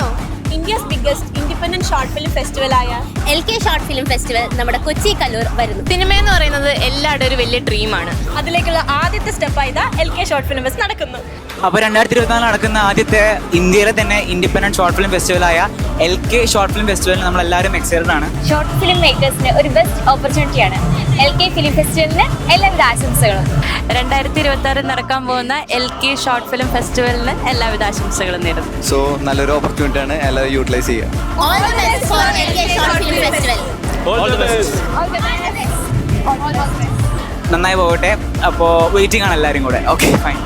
ആണോ? India's biggest independent short film ഫെസ്റ്റിവലായ LK short film festival നമ്മുടെ കൊച്ചി കല്ലൂർ വരുന്നു. സിനിമ എന്ന് പറയുന്നത് എല്ലാവരുടെ ഒരു വലിയ ഡ്രീമാണ്. അതിലേക്കുള്ള ആദ്യത്തെ സ്റ്റെപ്പായി LK ഷോർട്ട് ഫിലിം ഫെസ്റ്റ് നടക്കുന്നു. അപ്പോൾ 2024 നടക്കുന്ന ആദ്യത്തെ ഇന്ത്യയിലെ തന്നെ ഇൻഡിപെൻഡന്റ് ഷോർട്ട് ഫിലിം ഫെസ്റ്റിവലായ LK ഷോർട്ട് ഫിലിം ഫെസ്റ്റിവലിന് നമ്മളെല്ലാവരും എക്സൈറ്റഡ് ആണ്. ഷോർട്ട് ഫിലിം മേക്കേഴ്സിന് ഒരു ബെസ്റ്റ് ഓപ്പർച്യൂണിറ്റിയാണ് LK ഫിലിം ഫെസ്റ്റിവലിന് എല്ലാവിധ ആശംസകളും. 2026 നടക്കാൻ പോകുന്ന LK ഷോർട്ട് ഫിലിം ഫെസ്റ്റിവലിന് എല്ലാവിധ ആശംസകളും നേരുന്നു. സോ നല്ലൊരു ഓപ്പർച്യൂണിറ്റിയാണ് എല്ലാവരും യൂട്ടിലൈസ് ചെയ്യുക. All the best for LK short film festival. നന്നായി പോകട്ടെ. അപ്പോൾ വെയിറ്റിംഗ് ആണ് എല്ലാവരും കൂടെ. Okay fine.